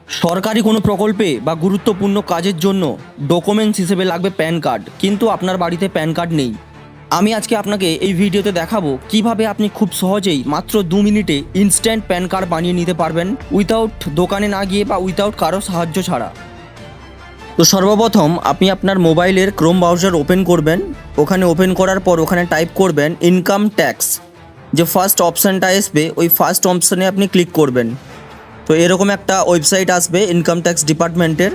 সরকারি কোনো প্রকল্পে বা গুরুত্বপূর্ণ কাজের জন্য ডকুমেন্টস হিসেবে লাগবে প্যান কার্ড, কিন্তু আপনার বাড়িতে প্যান কার্ড নেই। আমি আজকে আপনাকে এই ভিডিওতে দেখাবো কিভাবে আপনি খুব সহজেই মাত্র 2 মিনিটে ইনস্ট্যান্ট প্যান কার্ড বানিয়ে নিতে পারবেন, উইথাউট দোকানে না গিয়ে বা উইথাউট কারো সাহায্য ছাড়া। তো সর্বপ্রথম আপনি আপনার মোবাইলের ক্রোম ব্রাউজার ওপেন করবেন। ওখানে ওপেন করার পর ওখানে টাইপ করবেন ইনকাম ট্যাক্স। যে ফার্স্ট অপশানটা আসবে ওই ফার্স্ট অপশানে আপনি ক্লিক করবেন। তো এরকম একটা ওয়েবসাইট আসবে ইনকাম ট্যাক্স ডিপার্টমেন্টের,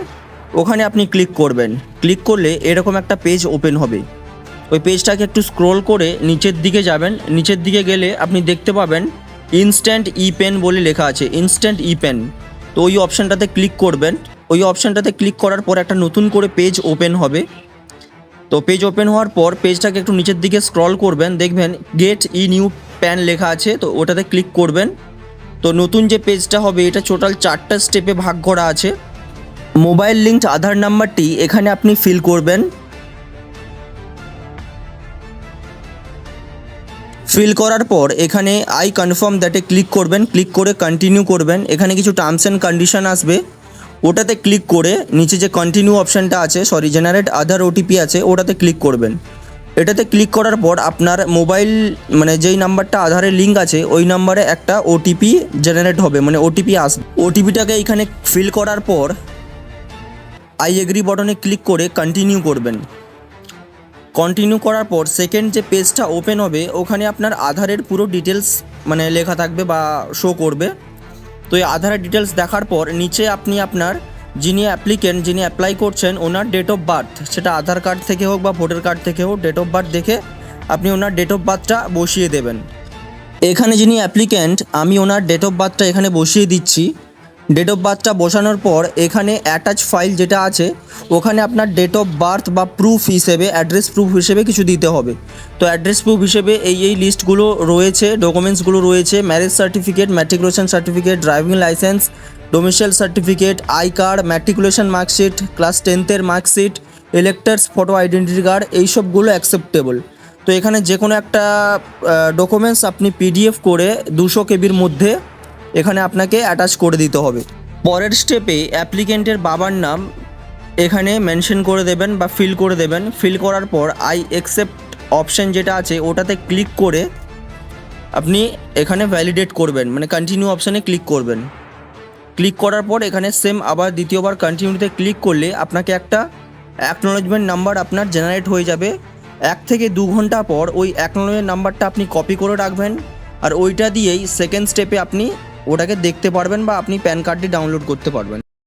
ওখানে আপনি ক্লিক করবেন। ক্লিক করলে এরকম একটা পেজ ওপেন হবে। ওই পেজটাকে একটু স্ক্রোল করে নিচের দিকে যাবেন। নিচের দিকে গেলে আপনি দেখতে পাবেন ইনস্ট্যান্ট ই পেন বলে লেখা আছে, ইনস্ট্যান্ট ই পেন। তো ওই অপশানটাতে ক্লিক করবেন। ওই অপশানটাতে ক্লিক করার পর একটা নতুন করে পেজ ওপেন হবে। তো পেজ ওপেন হওয়ার পর পেজটাকে একটু নিচের দিকে স্ক্রল করবেন, দেখবেন গেট ই নিউ প্যান লেখা আছে, তো ওটাতে ক্লিক করবেন। তো নতুন যে পেজটা হবে এটা টোটাল 4টা স্টেপে ভাগ করা আছে। মোবাইল লিঙ্কড আধার নাম্বারটি এখানে আপনি ফিল করবেন। ফিল করার পর এখানে আই কনফার্ম দ্যাটে ক্লিক করবেন। ক্লিক করে কন্টিনিউ করবেন। এখানে কিছু টার্মস অ্যান্ড কন্ডিশন আসবে, ওটাতে ক্লিক করে নিচে যে কন্টিনিউ অপশানটা আছে, জেনারেট আধার ওটিপি আছে, ওটাতে ক্লিক করবেন। এটাতে ক্লিক করার পর আপনার মোবাইল যেই নাম্বারটা আধারের লিঙ্ক আছে ওই নাম্বারে একটা ওটিপি জেনারেট হবে, ওটিপি আসবে। ওটিপিটাকে এখানে ফিল করার পর আই এগ্রি বটনে ক্লিক করে কন্টিনিউ করবেন। কন্টিনিউ করার পর সেকেন্ড যে পেজটা ওপেন হবে ওখানে আপনার আধারের পুরো ডিটেলস লেখা থাকবে বা শো করবে। তো এই আধারের ডিটেলস দেখার পর নিচে আপনি আপনার যিনি অ্যাপ্লাই করছেন ওনার ডেট অফ বার্থ, সেটা আধার কার্ড থেকে হোক বা ভোটার কার্ড থেকে হোক, ডেট অফ বার্থ দেখে আপনি ওনার ডেট অফ বার্থটা বসিয়ে দেবেন। এখানে যিনি অ্যাপ্লিক্যান্ট আমি ওনার ডেট অফ বার্থটা এখানে বসিয়ে দিচ্ছি। ডেট অফ বার্থটা বসানোর পর এখানে অ্যাটাচ ফাইল যেটা আছে ওখানে আপনার ডেট অফ বার্থ বা প্রুফ হিসেবে অ্যাড্রেস প্রুফ হিসেবে কিছু দিতে হবে। তো অ্যাড্রেস প্রুফ হিসেবে এই লিস্টগুলো রয়েছে, ডকুমেন্টসগুলো রয়েছে: marriage certificate, matriculation certificate, driving licence, domicile certificate, I card, matriculation marksheet, class 10th marksheet, electors photo identity card, এইসবগুলো অ্যাকসেপ্টেবল। তো এখানে যে কোনো একটা ডকুমেন্টস আপনি পিডিএফ করে 200 কেবির মধ্যে এখানে আপনাকে অ্যাটাচ করে দিতে হবে। পরের স্টেপে অ্যাপ্লিকেন্টের বাবার নাম এখানে মেনশন করে দেবেন বা ফিল করে দেবেন। ফিল করার পর আই অ্যাকসেপ্ট অপশান যেটা আছে ওটাতে ক্লিক করে আপনি এখানে ভ্যালিডেট করবেন, কন্টিনিউ অপশানে ক্লিক করবেন। ক্লিক করার পর এখানে সেম আবার দ্বিতীয়বার কন্টিনিউতে ক্লিক করলে আপনাকে একটা অ্যাকনোলেজমেন্ট নাম্বার আপনার জেনারেট হয়ে যাবে। 1 থেকে 2 ঘন্টা পর ওই অ্যাকনোলেজমেন্ট নাম্বারটা আপনি কপি করে রাখবেন, আর ওইটা দিয়েই সেকেন্ড স্টেপে আপনি ওটাকে দেখতে পারবেন বা আপনি প্যান কার্ডটি ডাউনলোড করতে পারবেন।